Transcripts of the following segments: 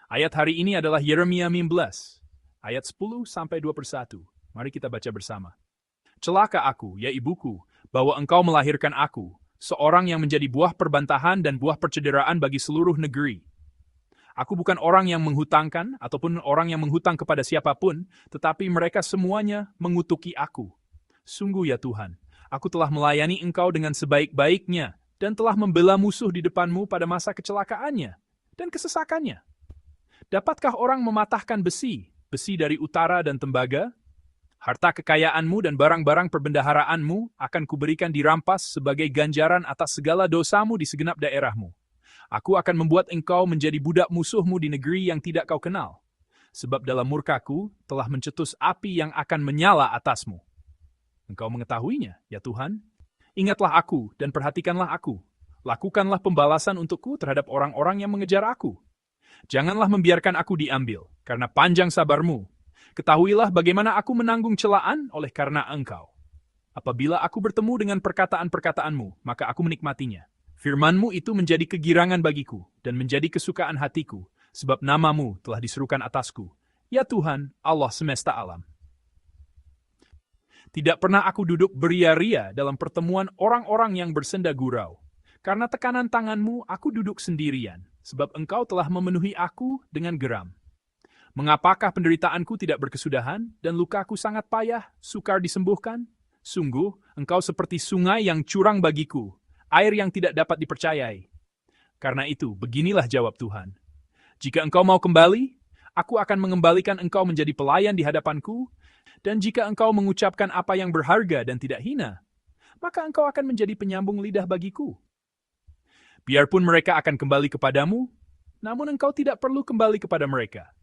Ayat hari ini adalah Yeremia 15, ayat 10-21. Mari kita baca bersama. Celaka aku, ya ibuku, bahwa engkau melahirkan aku, seorang yang menjadi buah perbantahan dan buah percederaan bagi seluruh negeri. Aku bukan orang yang menghutangkan, ataupun orang yang menghutang kepada siapapun, tetapi mereka semuanya mengutuki aku. Sungguh ya Tuhan, aku telah melayani engkau dengan sebaik-baiknya, dan telah membela musuh di depanmu pada masa kecelakaannya dan kesesakannya. Dapatkah orang mematahkan besi dari utara dan tembaga? Harta kekayaanmu dan barang-barang perbendaharaanmu akan kuberikan dirampas sebagai ganjaran atas segala dosamu di segenap daerahmu. Aku akan membuat engkau menjadi budak musuhmu di negeri yang tidak kau kenal. Sebab dalam murkaku telah mencetus api yang akan menyala atasmu. Engkau mengetahuinya, ya Tuhan. Ingatlah aku dan perhatikanlah aku. Lakukanlah pembalasan untukku terhadap orang-orang yang mengejar aku. Janganlah membiarkan aku diambil, karena panjang sabarmu. Ketahuilah bagaimana aku menanggung celaan oleh karena engkau. Apabila aku bertemu dengan perkataan-perkataanmu, maka aku menikmatinya. Firman-Mu itu menjadi kegirangan bagiku dan menjadi kesukaan hatiku, sebab nama-Mu telah diserukan atasku. Ya Tuhan, Allah semesta alam. Tidak pernah aku duduk beria-ria dalam pertemuan orang-orang yang bersenda gurau. Karena tekanan tangan-Mu, aku duduk sendirian, sebab Engkau telah memenuhi aku dengan geram. Mengapakah penderitaanku tidak berkesudahan, dan lukaku sangat payah, sukar disembuhkan? Sungguh, Engkau seperti sungai yang curang bagiku, air yang tidak dapat dipercayai. Karena itu, beginilah jawab Tuhan. Jika engkau mau kembali, aku akan mengembalikan engkau menjadi pelayan di hadapanku, dan jika engkau mengucapkan apa yang berharga dan tidak hina, maka engkau akan menjadi penyambung lidah bagiku. Biarpun mereka akan kembali kepadamu, namun engkau tidak perlu kembali kepada mereka.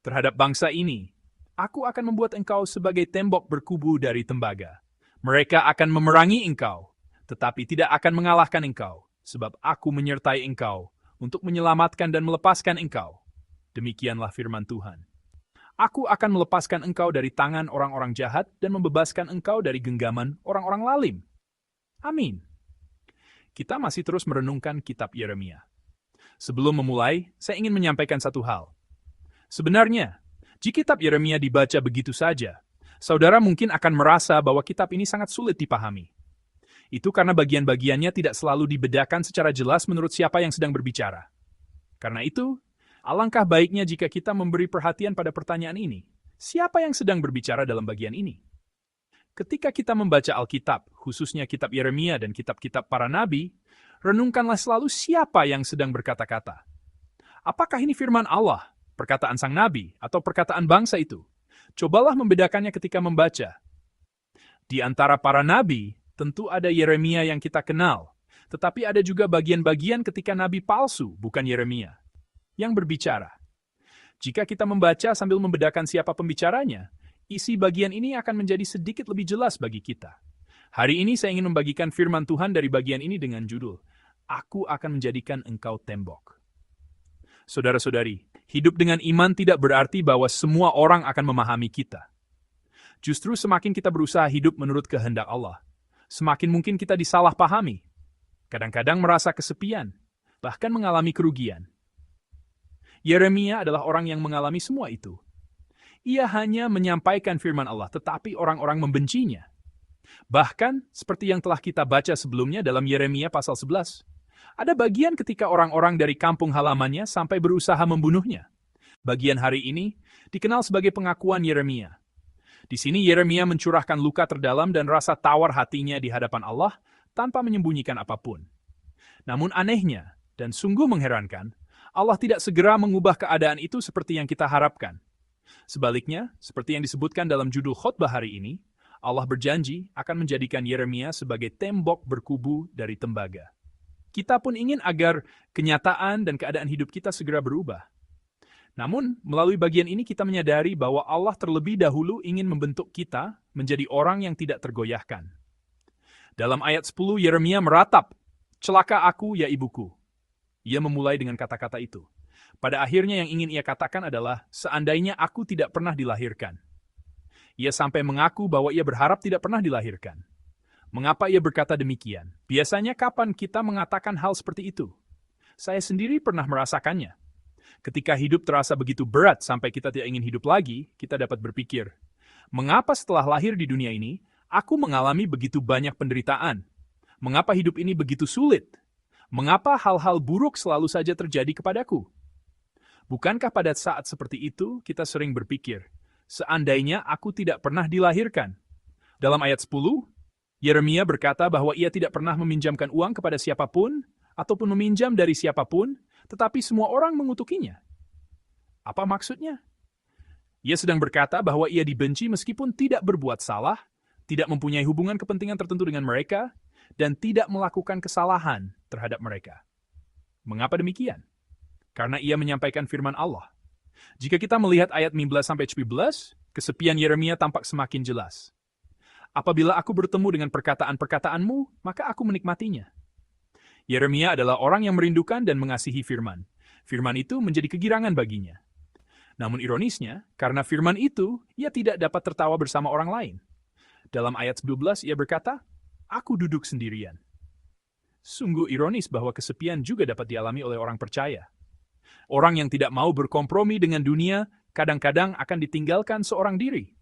Terhadap bangsa ini, aku akan membuat engkau sebagai tembok berkubu dari tembaga. Mereka akan memerangi engkau, tetapi tidak akan mengalahkan engkau, sebab aku menyertai engkau untuk menyelamatkan dan melepaskan engkau. Demikianlah firman Tuhan. Aku akan melepaskan engkau dari tangan orang-orang jahat dan membebaskan engkau dari genggaman orang-orang lalim. Amin. Kita masih terus merenungkan kitab Yeremia. Sebelum memulai, saya ingin menyampaikan satu hal. Sebenarnya, jika kitab Yeremia dibaca begitu saja, saudara mungkin akan merasa bahwa kitab ini sangat sulit dipahami. Itu karena bagian-bagiannya tidak selalu dibedakan secara jelas menurut siapa yang sedang berbicara. Karena itu, alangkah baiknya jika kita memberi perhatian pada pertanyaan ini. Siapa yang sedang berbicara dalam bagian ini? Ketika kita membaca Alkitab, khususnya kitab Yeremia dan kitab-kitab para nabi, renungkanlah selalu siapa yang sedang berkata-kata. Apakah ini firman Allah, perkataan sang nabi, atau perkataan bangsa itu? Cobalah membedakannya ketika membaca. Di antara para nabi, tentu ada Yeremia yang kita kenal, tetapi ada juga bagian-bagian ketika nabi palsu, bukan Yeremia, yang berbicara. Jika kita membaca sambil membedakan siapa pembicaranya, isi bagian ini akan menjadi sedikit lebih jelas bagi kita. Hari ini saya ingin membagikan firman Tuhan dari bagian ini dengan judul, Aku akan menjadikan engkau tembok. Saudara-saudari, hidup dengan iman tidak berarti bahwa semua orang akan memahami kita. Justru semakin kita berusaha hidup menurut kehendak Allah, semakin mungkin kita disalahpahami, kadang-kadang merasa kesepian, bahkan mengalami kerugian. Yeremia adalah orang yang mengalami semua itu. Ia hanya menyampaikan firman Allah, tetapi orang-orang membencinya. Bahkan, seperti yang telah kita baca sebelumnya dalam Yeremia pasal 11, ada bagian ketika orang-orang dari kampung halamannya sampai berusaha membunuhnya. Bagian hari ini dikenal sebagai pengakuan Yeremia. Di sini Yeremia mencurahkan luka terdalam dan rasa tawar hatinya di hadapan Allah tanpa menyembunyikan apapun. Namun anehnya, dan sungguh mengherankan, Allah tidak segera mengubah keadaan itu seperti yang kita harapkan. Sebaliknya, seperti yang disebutkan dalam judul khotbah hari ini, Allah berjanji akan menjadikan Yeremia sebagai tembok berkubu dari tembaga. Kita pun ingin agar kenyataan dan keadaan hidup kita segera berubah. Namun, melalui bagian ini kita menyadari bahwa Allah terlebih dahulu ingin membentuk kita menjadi orang yang tidak tergoyahkan. Dalam ayat 10, Yeremia meratap, "Celaka aku, ya ibuku." Ia memulai dengan kata-kata itu. Pada akhirnya yang ingin ia katakan adalah, seandainya aku tidak pernah dilahirkan. Ia sampai mengaku bahwa ia berharap tidak pernah dilahirkan. Mengapa ia berkata demikian? Biasanya kapan kita mengatakan hal seperti itu? Saya sendiri pernah merasakannya. Ketika hidup terasa begitu berat sampai kita tidak ingin hidup lagi, kita dapat berpikir, mengapa setelah lahir di dunia ini, aku mengalami begitu banyak penderitaan? Mengapa hidup ini begitu sulit? Mengapa hal-hal buruk selalu saja terjadi kepadaku? Bukankah pada saat seperti itu kita sering berpikir, seandainya aku tidak pernah dilahirkan? Dalam ayat 10, Yeremia berkata bahwa ia tidak pernah meminjamkan uang kepada siapapun, ataupun meminjam dari siapapun, tetapi semua orang mengutukinya. Apa maksudnya? Ia sedang berkata bahwa ia dibenci meskipun tidak berbuat salah, tidak mempunyai hubungan kepentingan tertentu dengan mereka, dan tidak melakukan kesalahan terhadap mereka. Mengapa demikian? Karena ia menyampaikan firman Allah. Jika kita melihat ayat 15-17, kesepian Yeremia tampak semakin jelas. Apabila aku bertemu dengan perkataan-perkataanmu, maka aku menikmatinya. Yeremia adalah orang yang merindukan dan mengasihi firman. Firman itu menjadi kegirangan baginya. Namun ironisnya, karena firman itu, ia tidak dapat tertawa bersama orang lain. Dalam ayat 12 ia berkata, aku duduk sendirian. Sungguh ironis bahwa kesepian juga dapat dialami oleh orang percaya. Orang yang tidak mau berkompromi dengan dunia, kadang-kadang akan ditinggalkan seorang diri.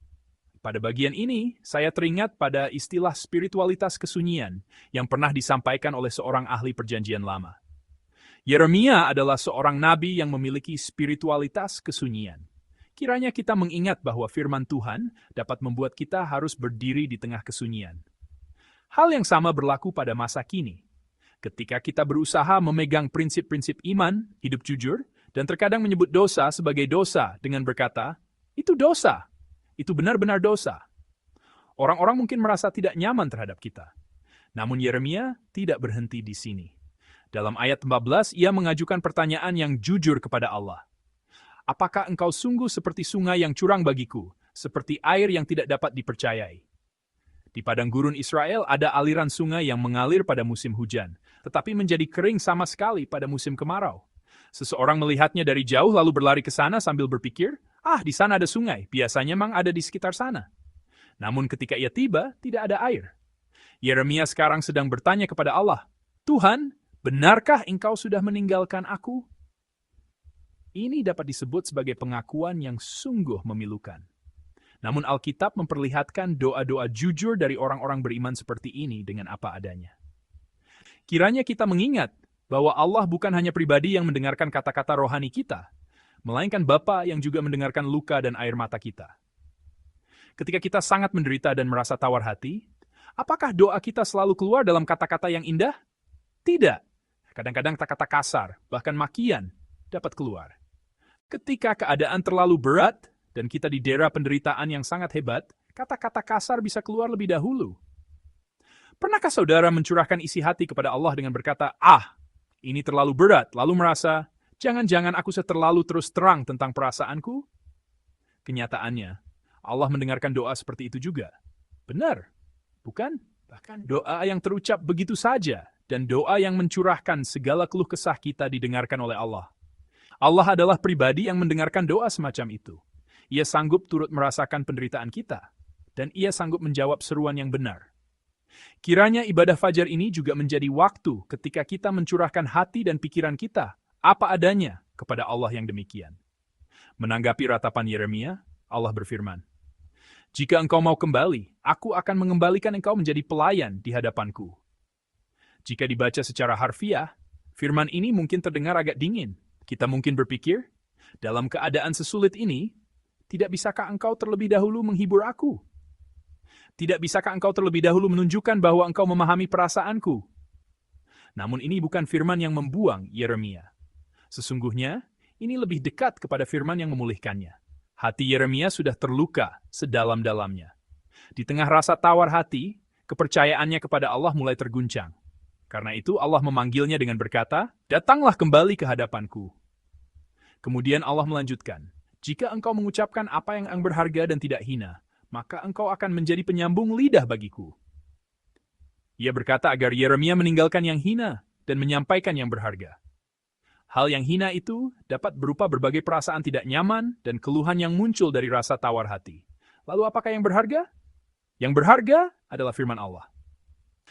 Pada bagian ini, saya teringat pada istilah spiritualitas kesunyian yang pernah disampaikan oleh seorang ahli perjanjian lama. Yeremia adalah seorang nabi yang memiliki spiritualitas kesunyian. Kiranya kita mengingat bahwa firman Tuhan dapat membuat kita harus berdiri di tengah kesunyian. Hal yang sama berlaku pada masa kini. Ketika kita berusaha memegang prinsip-prinsip iman, hidup jujur, dan terkadang menyebut dosa sebagai dosa dengan berkata, itu dosa. Itu benar-benar dosa. Orang-orang mungkin merasa tidak nyaman terhadap kita. Namun Yeremia tidak berhenti di sini. Dalam ayat 14, ia mengajukan pertanyaan yang jujur kepada Allah. Apakah engkau sungguh seperti sungai yang curang bagiku, seperti air yang tidak dapat dipercayai? Di padang gurun Israel ada aliran sungai yang mengalir pada musim hujan, tetapi menjadi kering sama sekali pada musim kemarau. Seseorang melihatnya dari jauh lalu berlari ke sana sambil berpikir, di sana ada sungai, biasanya memang ada di sekitar sana. Namun ketika ia tiba, tidak ada air. Yeremia sekarang sedang bertanya kepada Allah, Tuhan, benarkah engkau sudah meninggalkan aku? Ini dapat disebut sebagai pengakuan yang sungguh memilukan. Namun Alkitab memperlihatkan doa-doa jujur dari orang-orang beriman seperti ini dengan apa adanya. Kiranya kita mengingat bahwa Allah bukan hanya pribadi yang mendengarkan kata-kata rohani kita, melainkan Bapa yang juga mendengarkan luka dan air mata kita. Ketika kita sangat menderita dan merasa tawar hati, apakah doa kita selalu keluar dalam kata-kata yang indah? Tidak. Kadang-kadang kata-kata kasar, bahkan makian, dapat keluar. Ketika keadaan terlalu berat, dan kita didera penderitaan yang sangat hebat, kata-kata kasar bisa keluar lebih dahulu. Pernahkah saudara mencurahkan isi hati kepada Allah dengan berkata, ini terlalu berat, lalu merasa, jangan-jangan aku terlalu terus terang tentang perasaanku? Kenyataannya, Allah mendengarkan doa seperti itu juga. Benar, bukan? Bahkan doa yang terucap begitu saja, dan doa yang mencurahkan segala keluh kesah kita didengarkan oleh Allah. Allah adalah pribadi yang mendengarkan doa semacam itu. Ia sanggup turut merasakan penderitaan kita, dan ia sanggup menjawab seruan yang benar. Kiranya ibadah fajar ini juga menjadi waktu ketika kita mencurahkan hati dan pikiran kita apa adanya kepada Allah yang demikian. Menanggapi ratapan Yeremia, Allah berfirman, jika engkau mau kembali, aku akan mengembalikan engkau menjadi pelayan di hadapanku. Jika dibaca secara harfiah, firman ini mungkin terdengar agak dingin. Kita mungkin berpikir, dalam keadaan sesulit ini, tidak bisakah engkau terlebih dahulu menghibur aku? Tidak bisakah engkau terlebih dahulu menunjukkan bahwa engkau memahami perasaanku? Namun ini bukan firman yang membuang Yeremia. Sesungguhnya, ini lebih dekat kepada firman yang memulihkannya. Hati Yeremia sudah terluka sedalam-dalamnya. Di tengah rasa tawar hati, kepercayaannya kepada Allah mulai terguncang. Karena itu Allah memanggilnya dengan berkata, datanglah kembali ke hadapanku. Kemudian Allah melanjutkan, jika engkau mengucapkan apa yang berharga dan tidak hina, maka engkau akan menjadi penyambung lidah bagiku. Ia berkata agar Yeremia meninggalkan yang hina dan menyampaikan yang berharga. Hal yang hina itu dapat berupa berbagai perasaan tidak nyaman dan keluhan yang muncul dari rasa tawar hati. Lalu apakah yang berharga? Yang berharga adalah firman Allah.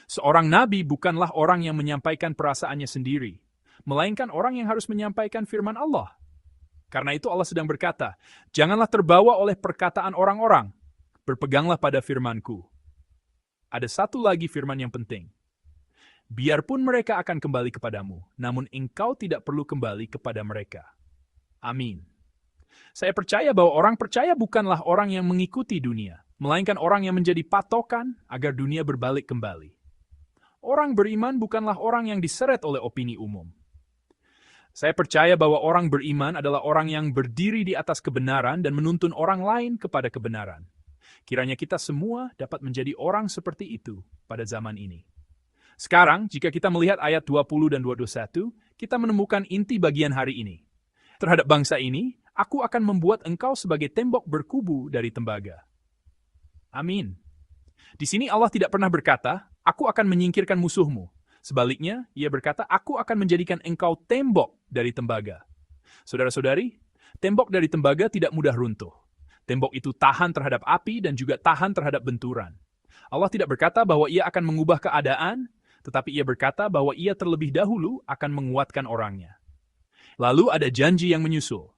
Seorang nabi bukanlah orang yang menyampaikan perasaannya sendiri, melainkan orang yang harus menyampaikan firman Allah. Karena itu Allah sedang berkata, janganlah terbawa oleh perkataan orang-orang, berpeganglah pada firman-Ku. Ada satu lagi firman yang penting. Biarpun mereka akan kembali kepadamu, namun engkau tidak perlu kembali kepada mereka. Amin. Saya percaya bahwa orang percaya bukanlah orang yang mengikuti dunia, melainkan orang yang menjadi patokan agar dunia berbalik kembali. Orang beriman bukanlah orang yang diseret oleh opini umum. Saya percaya bahwa orang beriman adalah orang yang berdiri di atas kebenaran dan menuntun orang lain kepada kebenaran. Kiranya kita semua dapat menjadi orang seperti itu pada zaman ini. Sekarang, jika kita melihat ayat 20 dan 21, kita menemukan inti bagian hari ini. Terhadap bangsa ini, aku akan membuat engkau sebagai tembok berkubu dari tembaga. Amin. Di sini Allah tidak pernah berkata, aku akan menyingkirkan musuhmu. Sebaliknya, ia berkata, aku akan menjadikan engkau tembok dari tembaga. Saudara-saudari, tembok dari tembaga tidak mudah runtuh. Tembok itu tahan terhadap api dan juga tahan terhadap benturan. Allah tidak berkata bahwa ia akan mengubah keadaan, tetapi ia berkata bahwa ia terlebih dahulu akan menguatkan orangnya. Lalu ada janji yang menyusul.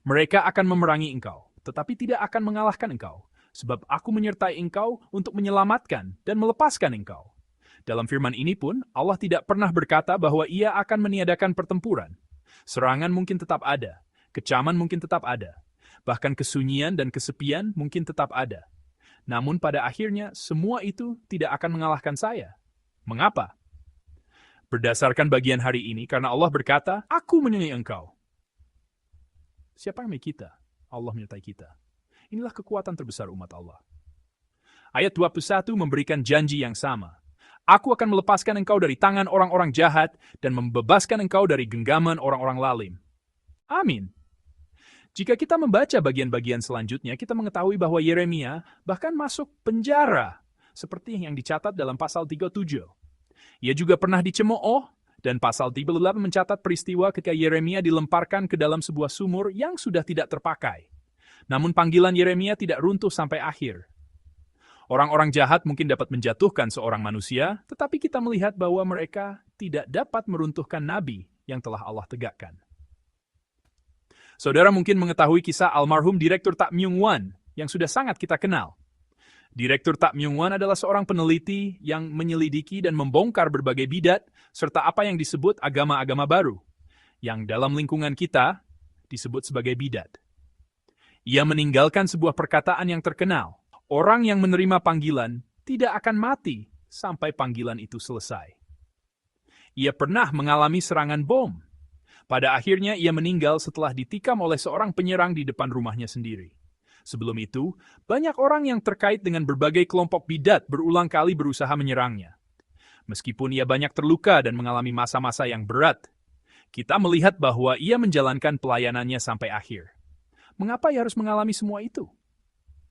Mereka akan memerangi engkau, tetapi tidak akan mengalahkan engkau, sebab aku menyertai engkau untuk menyelamatkan dan melepaskan engkau. Dalam firman ini pun, Allah tidak pernah berkata bahwa ia akan meniadakan pertempuran. Serangan mungkin tetap ada, kecaman mungkin tetap ada, bahkan kesunyian dan kesepian mungkin tetap ada. Namun pada akhirnya, semua itu tidak akan mengalahkan saya. Mengapa? Berdasarkan bagian hari ini, karena Allah berkata, aku menyayangi engkau. Siapa yang menyertai kita? Allah menyertai kita. Inilah kekuatan terbesar umat Allah. Ayat 21 memberikan janji yang sama. Aku akan melepaskan engkau dari tangan orang-orang jahat dan membebaskan engkau dari genggaman orang-orang lalim. Amin. Jika kita membaca bagian-bagian selanjutnya, kita mengetahui bahwa Yeremia bahkan masuk penjara, seperti yang dicatat dalam pasal 37. Ia juga pernah dicemooh, dan pasal 38 mencatat peristiwa ketika Yeremia dilemparkan ke dalam sebuah sumur yang sudah tidak terpakai. Namun panggilan Yeremia tidak runtuh sampai akhir. Orang-orang jahat mungkin dapat menjatuhkan seorang manusia, tetapi kita melihat bahwa mereka tidak dapat meruntuhkan nabi yang telah Allah tegakkan. Saudara mungkin mengetahui kisah almarhum Direktur Tak Myung Wan yang sudah sangat kita kenal. Direktur Tak Myung Wan adalah seorang peneliti yang menyelidiki dan membongkar berbagai bidat serta apa yang disebut agama-agama baru, yang dalam lingkungan kita disebut sebagai bidat. Ia meninggalkan sebuah perkataan yang terkenal. Orang yang menerima panggilan tidak akan mati sampai panggilan itu selesai. Ia pernah mengalami serangan bom. Pada akhirnya ia meninggal setelah ditikam oleh seorang penyerang di depan rumahnya sendiri. Sebelum itu, banyak orang yang terkait dengan berbagai kelompok bidat berulang kali berusaha menyerangnya. Meskipun ia banyak terluka dan mengalami masa-masa yang berat, kita melihat bahwa ia menjalankan pelayanannya sampai akhir. Mengapa ia harus mengalami semua itu?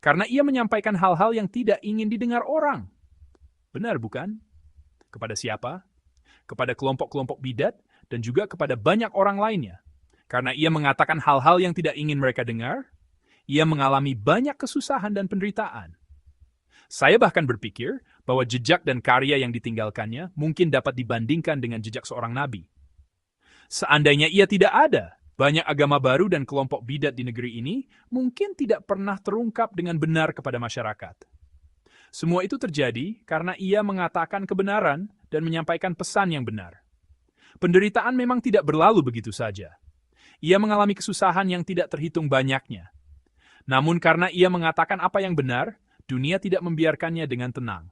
Karena ia menyampaikan hal-hal yang tidak ingin didengar orang. Benar bukan? Kepada siapa? Kepada kelompok-kelompok bidat dan juga kepada banyak orang lainnya. Karena ia mengatakan hal-hal yang tidak ingin mereka dengar, ia mengalami banyak kesusahan dan penderitaan. Saya bahkan berpikir bahwa jejak dan karya yang ditinggalkannya mungkin dapat dibandingkan dengan jejak seorang nabi. Seandainya ia tidak ada, banyak agama baru dan kelompok bidat di negeri ini mungkin tidak pernah terungkap dengan benar kepada masyarakat. Semua itu terjadi karena ia mengatakan kebenaran dan menyampaikan pesan yang benar. Penderitaan memang tidak berlalu begitu saja. Ia mengalami kesusahan yang tidak terhitung banyaknya. Namun karena ia mengatakan apa yang benar, dunia tidak membiarkannya dengan tenang.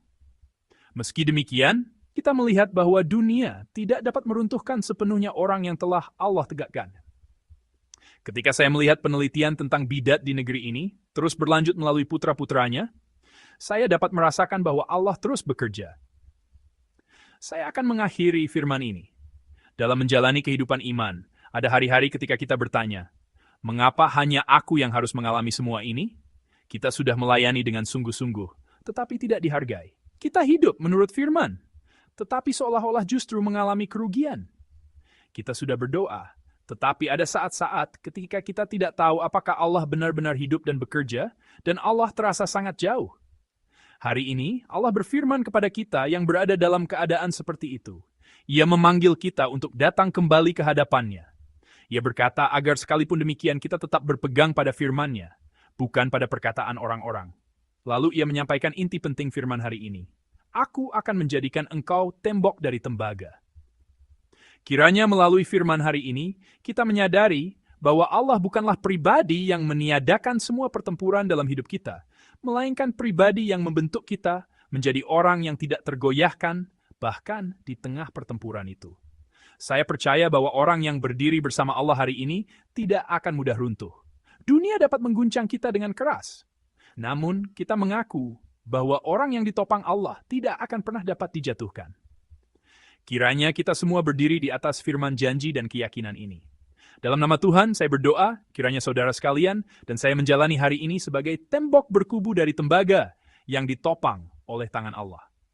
Meski demikian, kita melihat bahwa dunia tidak dapat meruntuhkan sepenuhnya orang yang telah Allah tegakkan. Ketika saya melihat penelitian tentang bidat di negeri ini terus berlanjut melalui putra-putranya, saya dapat merasakan bahwa Allah terus bekerja. Saya akan mengakhiri firman ini. Dalam menjalani kehidupan iman, ada hari-hari ketika kita bertanya, mengapa hanya aku yang harus mengalami semua ini? Kita sudah melayani dengan sungguh-sungguh, tetapi tidak dihargai. Kita hidup menurut firman, tetapi seolah-olah justru mengalami kerugian. Kita sudah berdoa, tetapi ada saat-saat ketika kita tidak tahu apakah Allah benar-benar hidup dan bekerja, dan Allah terasa sangat jauh. Hari ini, Allah berfirman kepada kita yang berada dalam keadaan seperti itu. Ia memanggil kita untuk datang kembali ke hadapan-Nya. Ia berkata agar sekalipun demikian kita tetap berpegang pada firman-Nya, bukan pada perkataan orang-orang. Lalu ia menyampaikan inti penting firman hari ini. Aku akan menjadikan engkau tembok dari tembaga. Kiranya melalui firman hari ini, kita menyadari bahwa Allah bukanlah pribadi yang meniadakan semua pertempuran dalam hidup kita, melainkan pribadi yang membentuk kita menjadi orang yang tidak tergoyahkan, bahkan di tengah pertempuran itu. Saya percaya bahwa orang yang berdiri bersama Allah hari ini tidak akan mudah runtuh. Dunia dapat mengguncang kita dengan keras. Namun, kita mengaku bahwa orang yang ditopang Allah tidak akan pernah dapat dijatuhkan. Kiranya kita semua berdiri di atas firman janji dan keyakinan ini. Dalam nama Tuhan, saya berdoa, kiranya saudara sekalian, dan saya menjalani hari ini sebagai tembok berkubu dari tembaga yang ditopang oleh tangan Allah.